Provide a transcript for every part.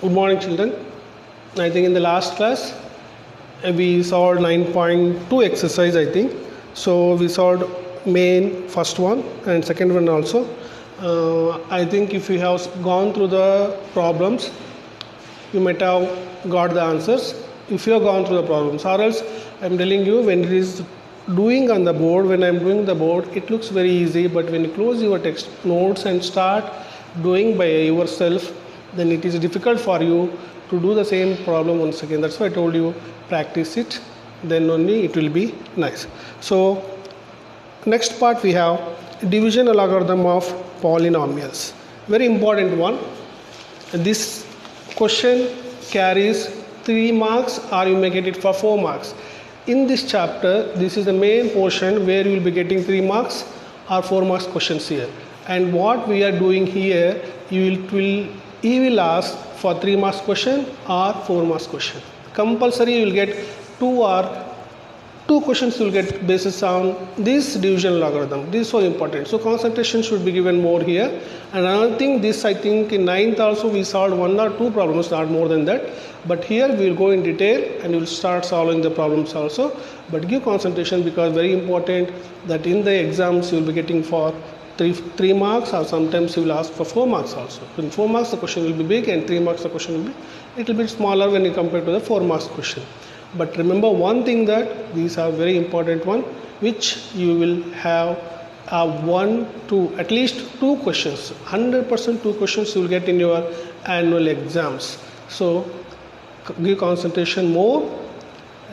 Good morning, children. I think in the last class we solved 9.2 exercise, I think. So we solved main first one and second one also. I think if you have gone through the problems, you might have got the answers. If you have gone through the problems, or else I'm telling you, when it is doing on the board, when I'm doing the board, it looks very easy. But when you close your text notes and start doing by yourself, then it is difficult for you to do the same problem once again. That's why I told you, practice it, then only it will be nice. So next part we have division algorithm of polynomials. Very important one. This question carries 3 marks, or you may get it for 4 marks. In this chapter, this is the main portion where you will be getting 3 marks or 4 marks questions here. And what we are doing here, you will ask for 3 marks question or 4 marks question. Compulsory you will get 2 questions you will get basis on this division algorithm. This is so important. So concentration should be given more here. And another thing, this I think in 9th also we solved 1 or 2 problems, not more than that. But here we will go in detail and you will start solving the problems also. But give concentration, because very important that in the exams you will be getting for 3 marks, or sometimes you will ask for 4 marks also. In 4 marks the question will be big, and 3 marks the question will be little bit smaller when you compare to the 4 marks question. But remember one thing, that these are very important one, which you will have at least 2 questions, 100% 2 questions you will get in your annual exams. So give concentration more,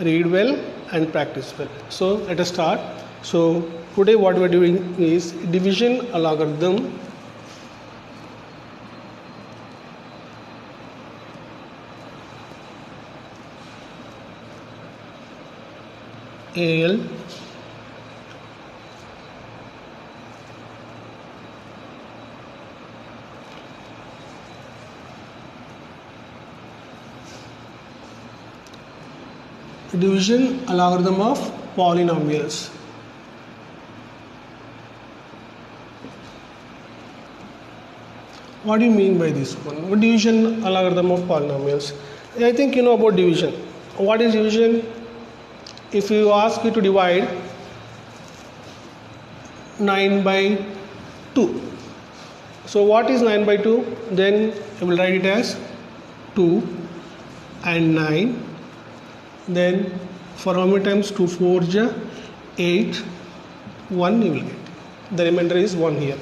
read well and practice well. So let us start. So today what we are doing is division algorithm AL division algorithm of polynomials. What do you mean by this one? What division algorithm of polynomials? I think you know about division. What is division? If you ask you to divide 9 by 2. So what is 9 by 2? Then you will write it as 2 and 9. Then for how many times? 2 4 8, 1 you will get. The remainder is 1 here.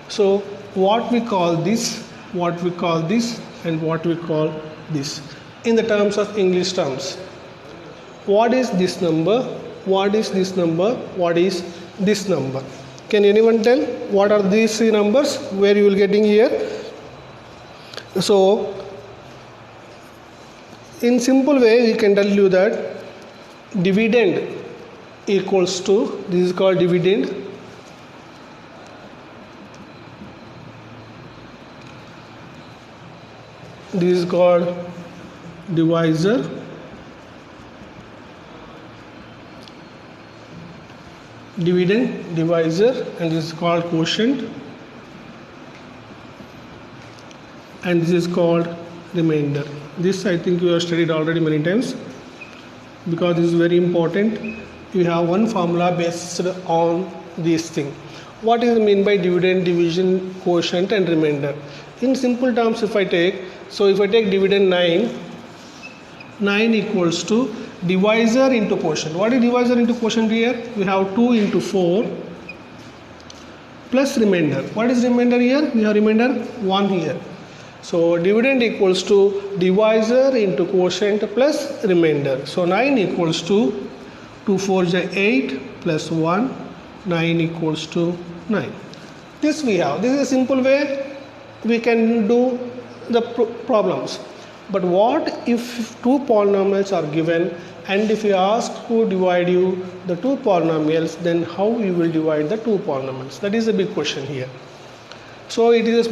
So what we call this, what we call this, and what we call this in the terms of English terms. What is this number? What is this number? What is this number? Can anyone tell what are these 3 numbers where you will getting here? So in simple way we can tell you that dividend equals to, this is called dividend, this is called divisor, dividend, divisor, and this is called quotient, and this is called remainder. This I think you have studied already many times, because this is very important. You have one formula based on this thing. What is mean by dividend, division, quotient and remainder? In simple terms, if I take dividend 9 equals to divisor into quotient. What is divisor into quotient here? We have 2 into 4 plus remainder. What is remainder here? We have remainder 1 here. So dividend equals to divisor into quotient plus remainder. So 9 equals to 2 4 8 plus 1, 9 equals to 9. This we have. This is a simple way we can do the problems. But what if 2 polynomials are given, and if you ask to divide you the 2 polynomials, then how you will divide the 2 polynomials? That is a big question here. So it is a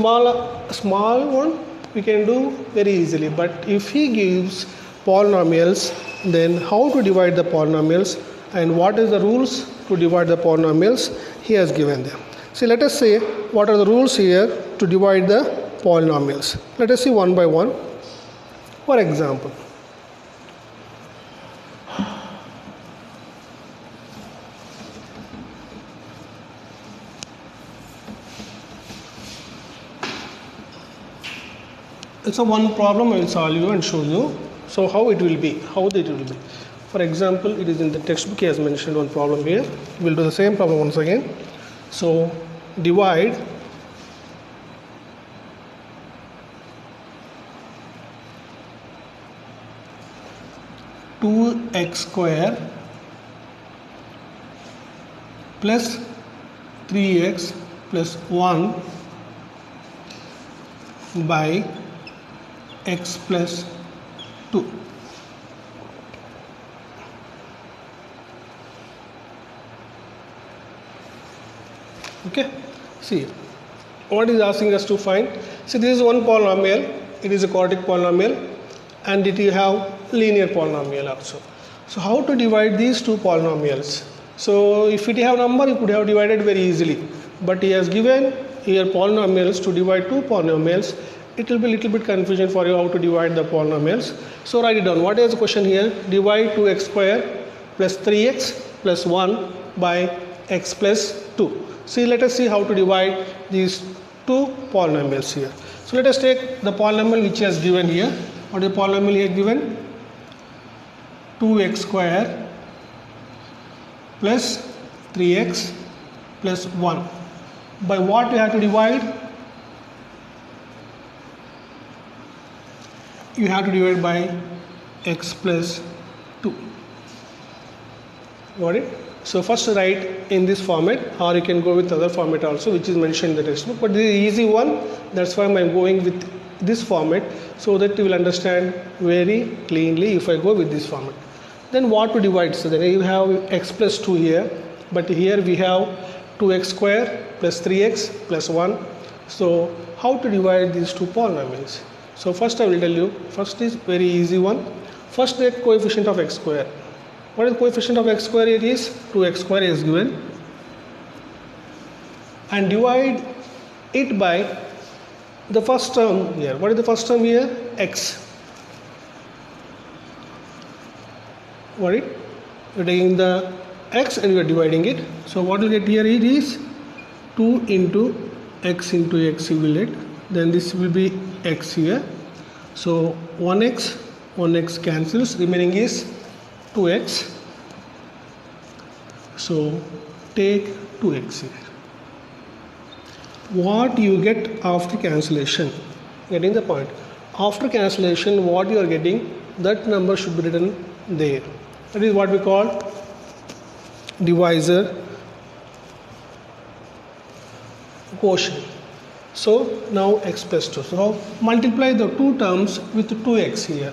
small one we can do very easily. But if he gives polynomials, then how to divide the polynomials and what is the rules to divide the polynomials he has given them. See, let us say what are the rules here to divide the polynomials. Let us see one by one. For example, it's a one problem I will solve you and show you. So how it will be, For example, it is in the textbook as mentioned one problem here. We'll do the same problem once again. So divide 2x square plus 3x plus 1 by x plus 2. Okay, see what is asking us to find. See, this is one polynomial, it is a quadratic polynomial, and it will have linear polynomial also. So how to divide these two polynomials? So if it have number, you could have divided very easily, but he has given here polynomials to divide two polynomials. It will be little bit confusion for you how to divide the polynomials. So write it down. What is the question here? Divide 2x square plus 3x plus 1 by x plus 2. See, let us see how to divide these two polynomials here. So let us take the polynomial which is given here. What is the polynomial here given? 2x square plus 3x plus 1. By what we have to divide? You have to divide by x plus 2. Got it? So first write in this format, or you can go with other format also, which is mentioned in the textbook, but this is easy one. That's why I'm going with this format, so that you will understand very cleanly if I go with this format. Then what to divide? So then you have x plus 2 here, but here we have 2x square plus 3x plus 1. So how to divide these two polynomials? So first I will tell you, first is very easy one. First take coefficient of x square. What is the coefficient of x square? It is 2x square is given, and divide it by the first term here. What is the first term here? X. What it? We are taking the x and we are dividing it. So what we get here? It is 2 into x you will get. Then this will be x here. So 1x cancels. Remaining is 2x. So take 2x here. What you get after cancellation? Getting the point. After cancellation, what you are getting, that number should be written there. That is what we call divisor quotient. So now x plus 2. So multiply the two terms with 2x here.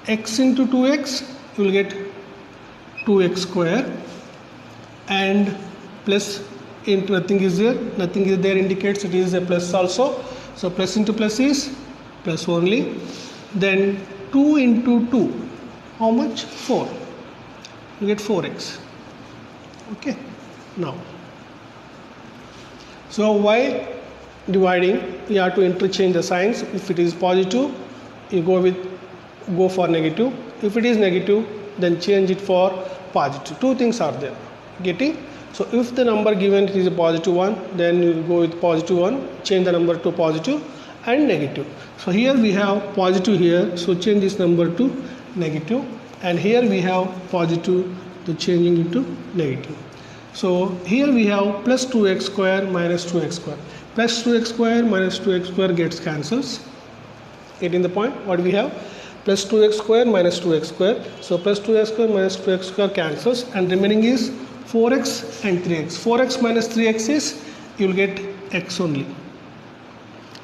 X into 2x, you will get 2x square, and plus into nothing is there indicates it is a plus also. So plus into plus is plus only. Then 2 into 2, how much? 4. You get 4x. Okay. Now, so while dividing, you have to interchange the signs. If it is positive, you go for negative. If it is negative, then change it for positive. Two things are there. Getting? So if the number given is a positive one, then you will go with positive one, change the number to positive and negative. So here we have positive here, so change this number to negative, and here we have positive, to changing it to negative. So here we have plus 2x square minus 2x square. Plus 2x square minus 2x square gets cancels. Getting the point? What we have? Plus 2x square minus 2x square. So plus 2x square minus 2x square cancels, and remaining is 4x and 3x. 4x minus 3x is, you will get x only,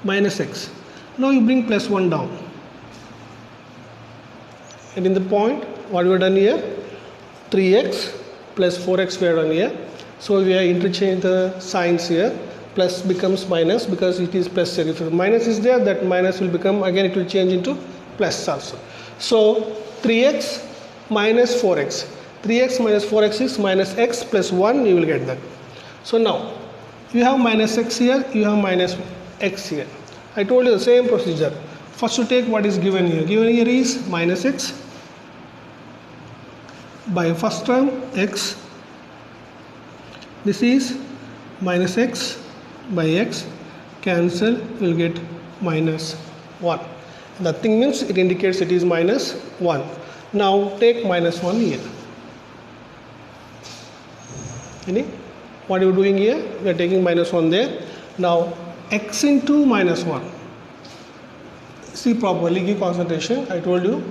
minus x. Now you bring plus 1 down. And in the point, what we have done here? 3x plus 4x we have done here. So we have interchanged the signs here. Plus becomes minus because it is plus here. If minus is there, that minus will become, again it will change into plus also. So 3x minus 4x. 3x minus 4x is minus x plus 1, you will get that. So now you have minus x here, you have minus x here. I told you the same procedure. First to take what is given here. Given here is minus x by first term x. This is minus x by x. Cancel, will get minus 1. Nothing means it indicates it is minus 1. Now take minus 1 here. Any? What are you doing here? We are taking minus 1 there. Now x into minus 1. See properly, give concentration. I told you,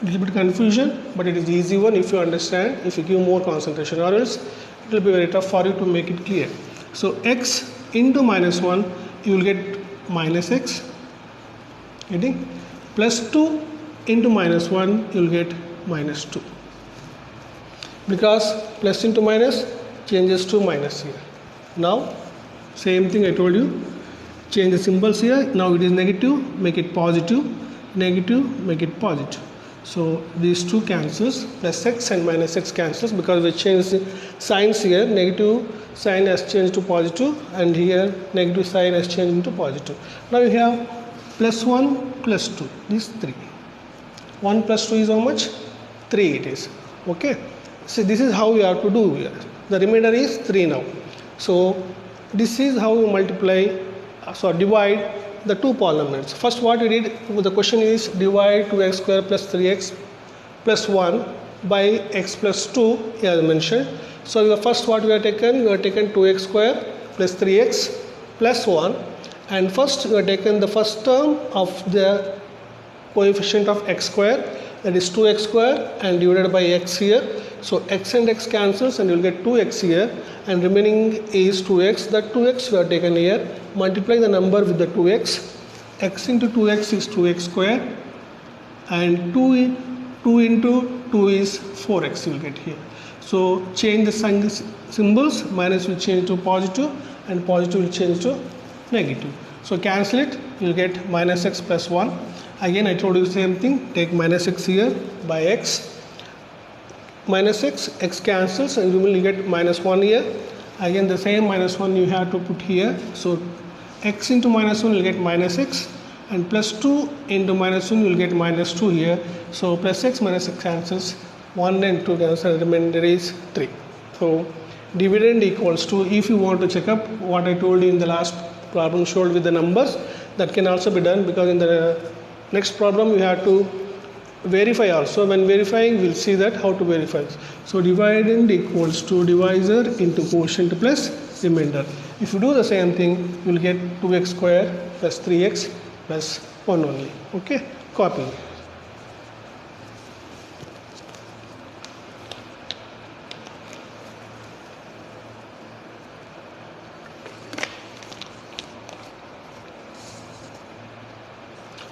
a little bit confusion, but it is easy one if you understand, if you give more concentration, or else it will be very tough for you to make it clear. So x into minus 1, you will get minus x. Getting? Plus 2 into minus 1, you will get minus 2. Because plus into minus changes to minus here. Now, same thing I told you. Change the symbols here. Now it is negative, make it positive. Negative, make it positive. So these two cancels, plus x and minus x cancels, because we changed the signs here. Negative sign has changed to positive, and here negative sign has changed into positive. Now you have plus 1 plus 2, these 3. 1 plus 2 is how much? 3 it is. Okay. So this is how we have to do here. The remainder is 3 now. So this is how you multiply, divide the two polynomials. First what we did, the question is divide 2x square plus 3x plus 1 by x plus 2 as mentioned. So first what we have taken 2x square plus 3x plus 1, and first we have taken the first term of the coefficient of x square, that is 2x square, and divided by x here. So x and x cancels and you will get 2x here, and remaining is 2x. That 2x we have taken here. Multiply the number with the 2x. X into 2x is 2x square, and 2 into 2 is 4x you will get here. So change the symbols. Minus will change to positive and positive will change to negative. So cancel it, you will get minus x plus 1. Again I told you the same thing. Take minus x here by x. Minus x cancels and you will get minus 1 here. Again the same minus 1 you have to put here. So x into minus 1 will get minus x, and plus 2 into minus 1 will get minus 2 here. So plus x minus x cancels, 1 and 2 cancel, remainder is 3. So dividend equals to, if you want to check up what I told you in the last problem showed with the numbers, that can also be done, because in the next problem you have to verify also. When verifying, we'll see that how to verify. So dividend equals to divisor into quotient plus remainder. If you do the same thing, you will get 2x square plus 3x plus 1 only. Okay, copy.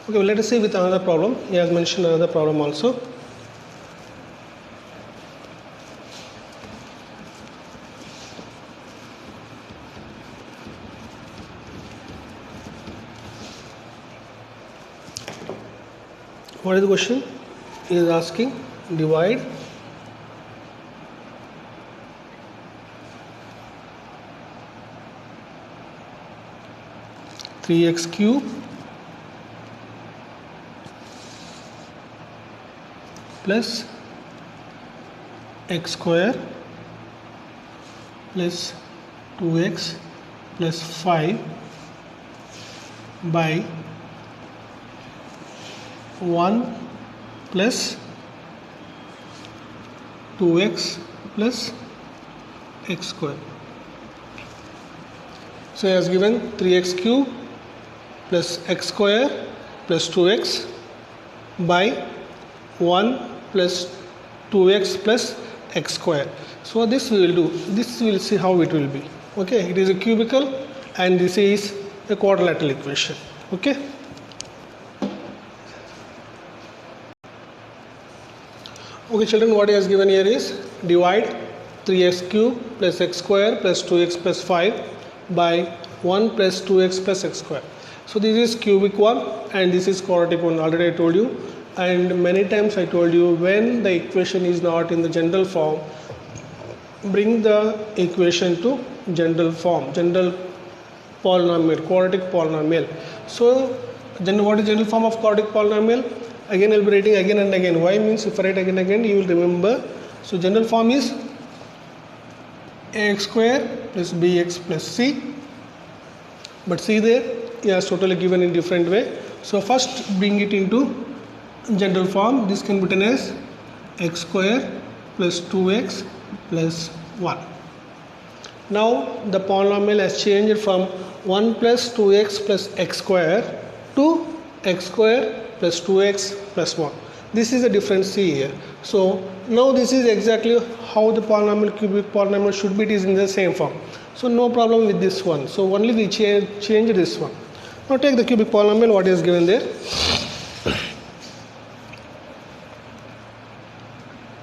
Okay, well, let us see with another problem. He has mentioned another problem also. What is the question? He is asking divide three x cube plus x square plus 2x plus 5 by 1 plus 2x plus x square. So he has given 3x cube plus x square plus 2x by 1 plus 2x plus x square. So this we will do. This we will see how it will be. Okay, it is a cubical and this is a quadrilateral equation. Okay. Okay children, what he has given here is divide 3x cube plus x square plus 2x plus 5 by 1 plus 2x plus x square. So this is cubic one and this is quadratic one, already I told you, and many times I told you, when the equation is not in the general form, bring the equation to general form, general polynomial, quadratic polynomial. So Then what is general form of quadratic polynomial? Again I'll be writing again and again. Why means if I write again and again you will remember. So general form is ax square plus bx plus c. But see there, yes, totally given in different way. So first bring it into general form. This can be written as x square plus 2x plus 1. Now the polynomial has changed from 1 plus 2x plus x square to x square plus 2x plus 1. This is a difference here. So now this is exactly how the polynomial, cubic polynomial should be. It is in the same form. So no problem with this one. So only we change this one. Now take the cubic polynomial what is given there.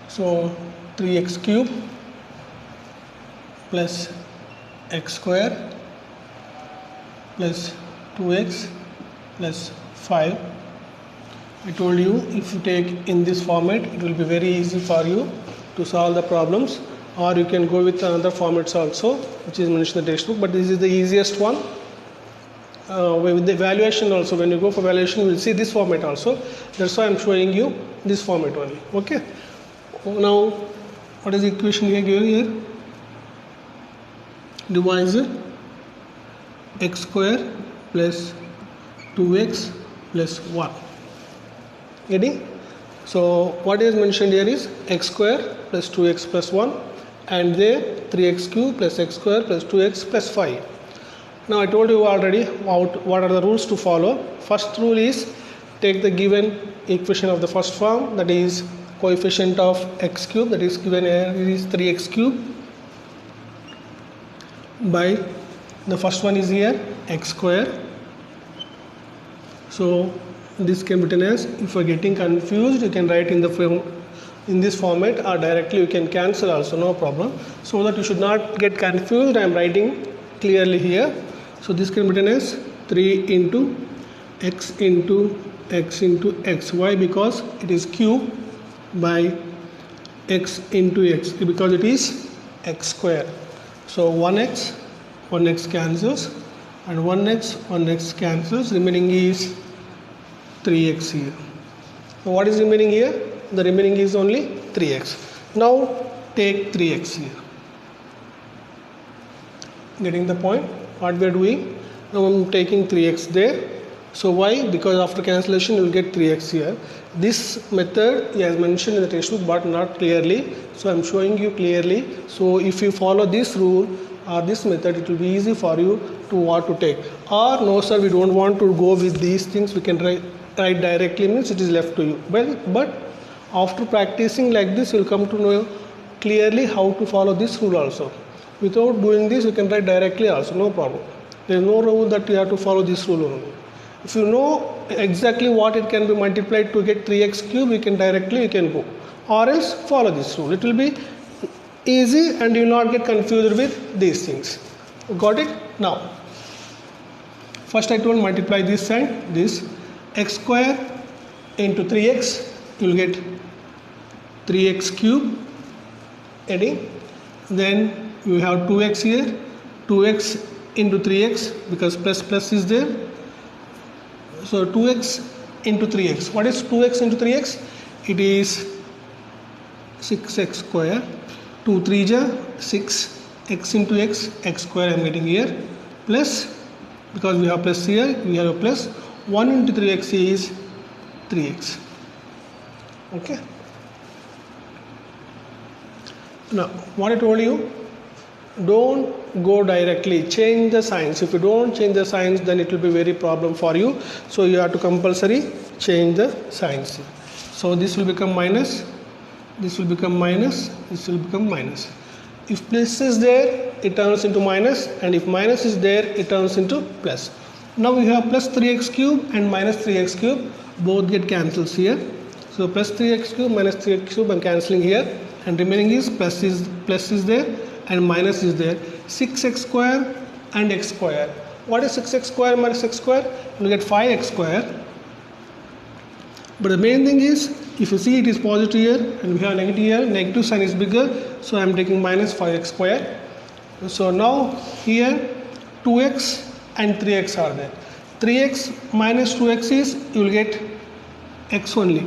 So 3x cube plus x square plus 2x plus 5. I told you if you take in this format it will be very easy for you to solve the problems, or you can go with another formats also which is mentioned in the textbook, but this is the easiest one. With the evaluation also, when you go for evaluation you will see this format also. That's why I am showing you this format only. Okay. Now what is the equation we are given here? Divisor x square plus 2x plus 1. Getting? So what is mentioned here is x square plus 2x plus 1, and there 3x cube plus x square plus 2x plus 5. Now I told you already what are the rules to follow. First rule is take the given equation of the first form, that is coefficient of x cube, that is given here is 3x cube, by the first one is here x square. So this can be written as, if you are getting confused you can write in the form in this format, or directly you can cancel also, no problem. So that you should not get confused, I am writing clearly here. So this can be written as 3 into x into x into x. Why? Because it is cube by x into x, because it is x square. So 1x cancels, and 1x cancels, remaining is 3x here. So what is remaining here? The remaining is only 3x. Now take 3x here. Getting the point? What we are doing? Now I am taking 3x there. So why? Because after cancellation you will get 3x here. This method is mentioned in the textbook but not clearly. So I am showing you clearly. So if you follow this rule or this method, it will be easy for you to what to take. Or no sir, we don't want to go with these things, we can write directly, means it is left to you. But after practicing like this you will come to know clearly how to follow this rule also. Without doing this you can write directly also, no problem. There is no rule that you have to follow this rule only. If you know exactly what it can be multiplied to get 3x cube, you can go, or else follow this rule. It will be easy and you will not get confused with these things. Got it? Now first I told multiply this side, this x square into 3x, you will get 3x cube, adding, then you have 2x here, 2x into 3x, because plus is there. So 2x into 3x. What is 2x into 3x? It is 6x square. 2 3 6, x into x square I am getting here, plus, because we have plus here, we have a plus, 1 into 3x is 3x. Okay. Now what I told you, don't go directly, change the signs. If you don't change the signs then it will be very problem for you. So you have to compulsory change the signs. So this will become minus, this will become minus, this will become minus. If plus is there it turns into minus, and if minus is there it turns into plus. Now we have plus 3x cube and minus 3x cube, both get cancels here. So plus 3x cube minus 3x cube I am cancelling here, and remaining is plus is there and minus is there. 6x square and x square. What is 6x square minus x square? You will get 5x square. But the main thing is, if you see it is positive here and we have negative here, negative sign is bigger, so I am taking minus 5x square. So now here 2x and 3x are there. 3x minus 2x is, you will get x only.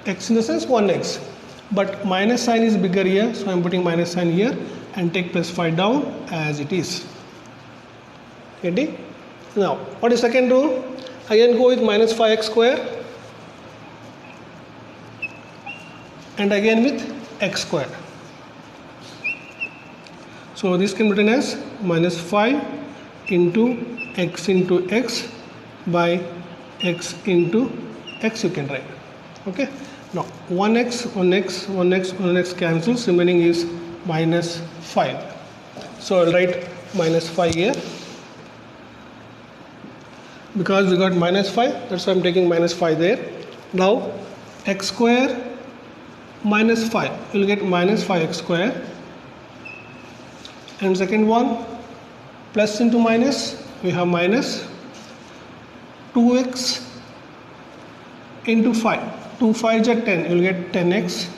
X in the sense 1x. But minus sign is bigger here, so I am putting minus sign here and take plus 5 down as it is. Ready? Now, what is second rule? Again go with minus 5x square and again with x square. So this can be written as minus 5 into x by x into x you can write. Okay. Now 1x cancels, remaining is minus 5. So I'll write minus 5 here. Because we got minus 5, that's why I'm taking minus 5 there. Now x square minus 5, you'll get minus 5x square. And second one, plus into minus, we have minus 2x into 5. 2 5s are 10, you'll get 10x.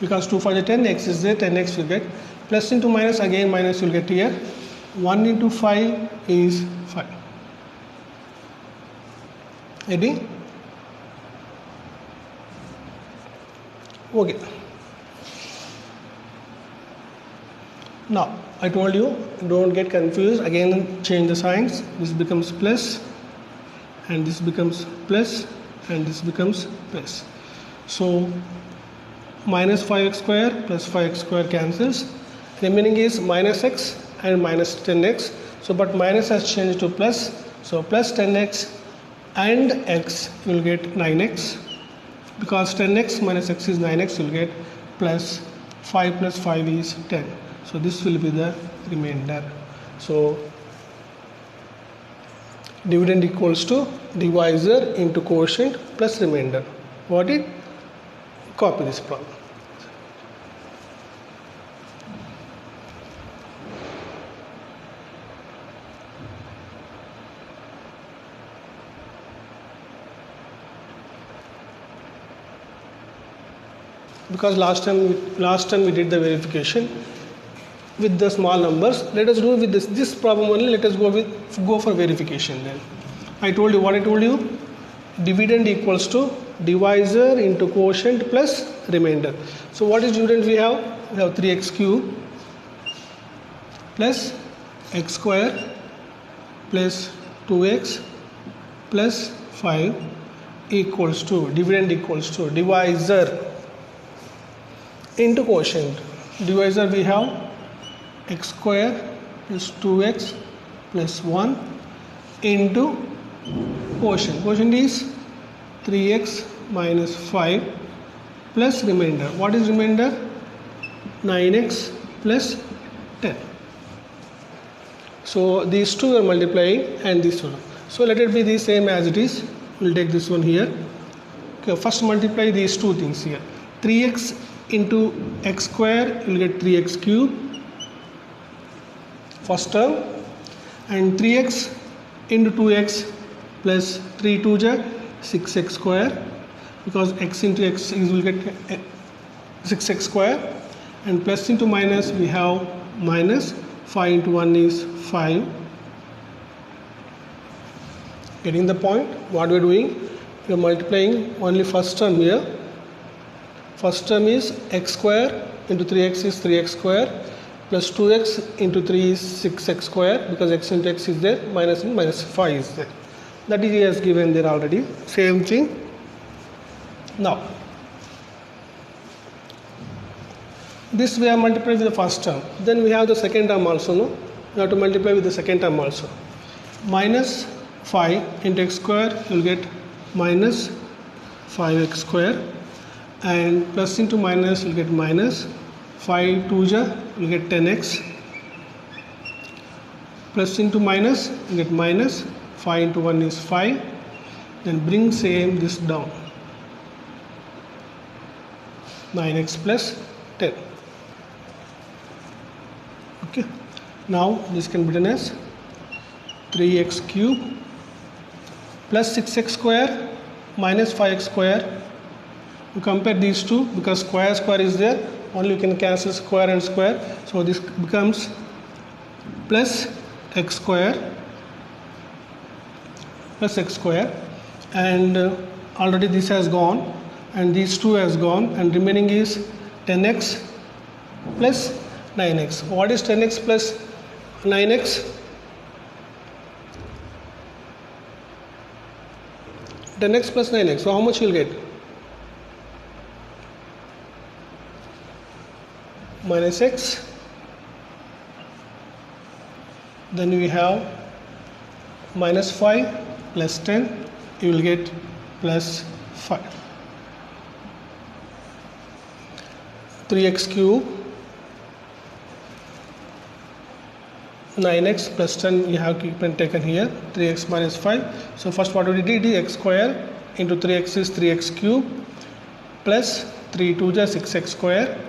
Because 2 5s are 10, x is there, 10x you get. Plus into minus, again minus you'll get here. 1 into 5 is 5. Ready? Okay. Now, I told you, don't get confused. Again, change the signs. This becomes plus, and this becomes plus, and this becomes plus. So, minus 5x square plus 5x square cancels. Remaining is minus x and minus 10x. So, but minus has changed to plus. So, plus 10x and x, you will get 9x. Because 10x minus x is 9x, you will get plus 5 is 10. So, this will be the remainder. So, dividend equals to divisor into quotient plus remainder. What it? Copy this problem. Because last time we did the verification with the small numbers. Let us do with this problem only. Let us go for verification then. I told you what I told you. Dividend equals to divisor into quotient plus remainder. So what is dividend we have? We have 3x cube plus x square plus 2x plus 5 equals to, dividend equals to divisor into quotient. Divisor we have x square plus 2x plus 1 into quotient. Quotient is 3x minus 5 plus remainder. What is remainder? 9x plus 10. So these two are multiplying and this one. So let it be the same as it is. We'll take this one here. Okay, first multiply these two things here. 3x into x square, you will get 3x cube. First term, and 3x into 2x plus 3 2 6x square, because x into x is will get 6x square, and plus into minus we have minus 5 into 1 is 5. Getting the point? What we are doing? We are multiplying only first term here. First term is x square into 3x is 3x square plus 2x into 3 is 6x square, because x into x is there, minus and minus 5 is there. That is he has given there already. Same thing. Now, this we have multiplied with the first term. Then we have the second term also. No? We have to multiply with the second term also. Minus 5 into x square, you will get minus 5x square, and plus into minus you will get minus 5 2 you will get 10x, plus into minus you get minus 5 into 1 is 5. Then bring same this down, 9x plus 10. Okay, now this can be written as 3x cube plus 6x square minus 5x square. You compare these two, because square is there, only you can cancel square and square. So this becomes plus x square plus x square, and already this has gone and these two has gone, and remaining is 10x plus 9x. What is 10x plus 9x? 10x plus 9x. So how much you will get? Minus x. Then we have minus 5 plus 10. You will get plus 5. 3x cube. 9x plus 10 you have taken here, 3x minus 5. So first what we did is x square into 3x is 3x cube plus 3 2 is 6x square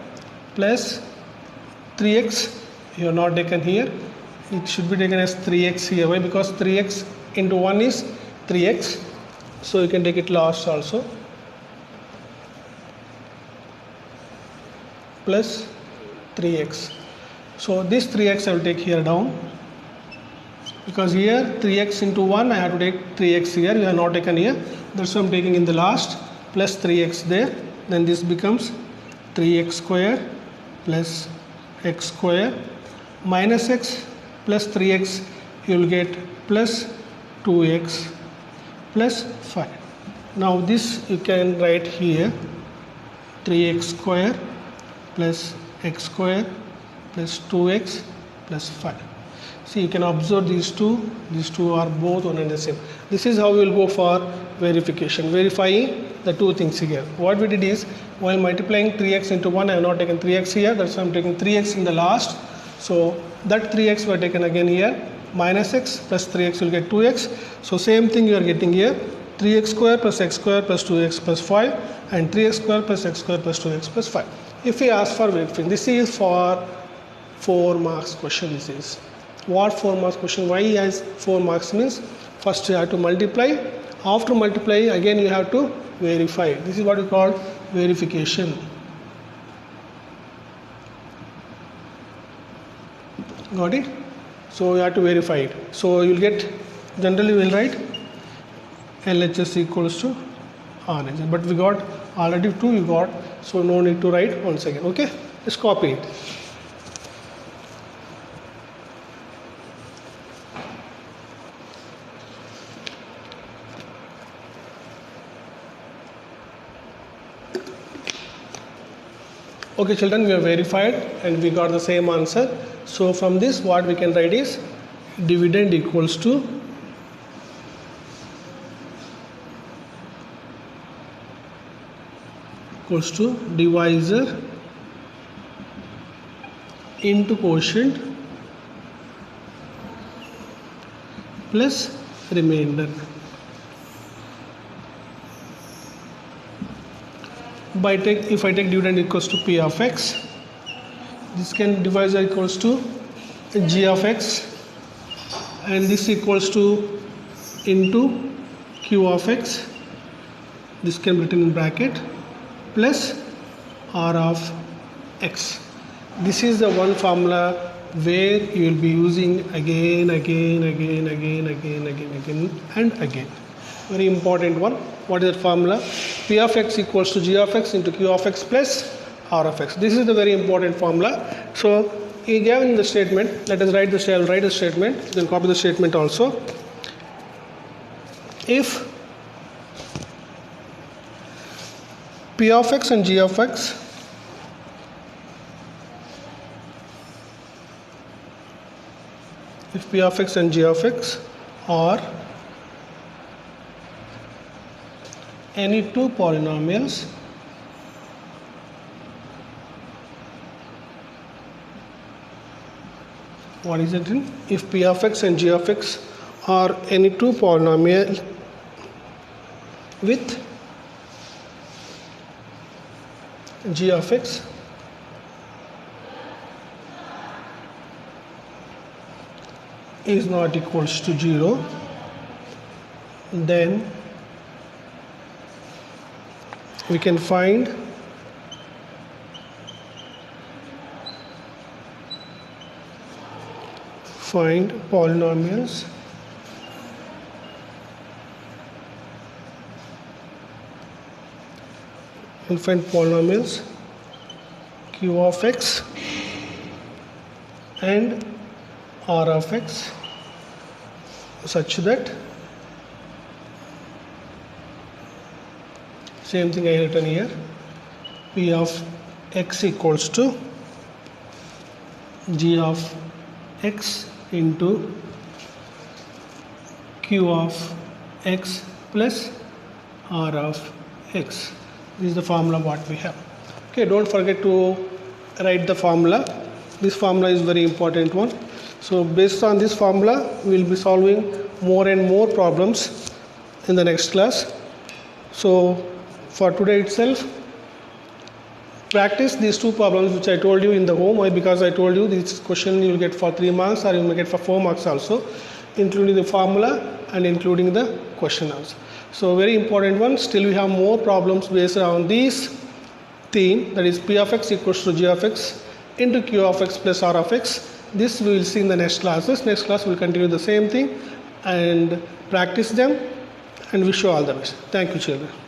plus 3x you have not taken here. It should be taken as 3x here. Why? Because 3x into 1 is 3x. So you can take it last also. Plus 3x. So this 3x I will take here down, because here 3x into 1 I have to take 3x here, we have not taken here, that's why I am taking in the last, plus 3x there. Then this becomes 3x square plus x square minus x plus 3x, you will get plus 2x plus 5. Now this you can write here, 3x square plus x square plus 2x plus 5. See, you can observe these two are both one and the same. This is how we will go for verification, verifying the two things here. What we did is, while multiplying 3x into 1, I have not taken 3x here, that's why I am taking 3x in the last. So that 3x were taken again here, minus x plus 3x will get 2x. So same thing you are getting here, 3x square plus x square plus 2x plus 5, and 3x square plus x square plus 2x plus 5. If we ask for verifying, this is for 4 marks question. This is what 4 marks question. Why has 4 marks? Means first you have to multiply, after multiply again you have to verify. This is what we call verification. Got it? So you have to verify it. So you will get, generally we will write LHS equals to RHS, but we got already 2 we got, so no need to write once again. Okay, just copy it. Okay children, we have verified and we got the same answer. So from this what we can write is dividend equals to divisor into quotient plus remainder. If I take dividend equals to P of x, this can divisor equals to G of x, and this equals to into Q of x, this can be written in bracket, plus R of x. This is the one formula where you will be using again and again. Very important one. What is that formula? P of x equals to G of x into Q of x plus R of x. This is the very important formula. So he gave in the statement. Let us write the statement. Then copy the statement also. If P of x and G of x are any two polynomials what is it in? If P of x and G of x are any two polynomial with G of x is not equals to 0, then we can find polynomials and find polynomials q of x and r of x such that same thing I written here, p of x equals to g of x into q of x plus r of x. This is the formula what we have. Okay, don't forget to write the formula. This formula is very important one. So based on this formula, we will be solving more and more problems in the next class. So for today itself, practice these two problems which I told you in the home. Why? Because I told you this question you will get for 3 marks or you may get for 4 marks also, including the formula and including the question answer. So very important one. Still we have more problems based on this theme, that is p of x equals to g of x into q of x plus r of x. This we will see in the next classes. Next class we will continue the same thing and practice them, and wish you all the best. Thank you, children.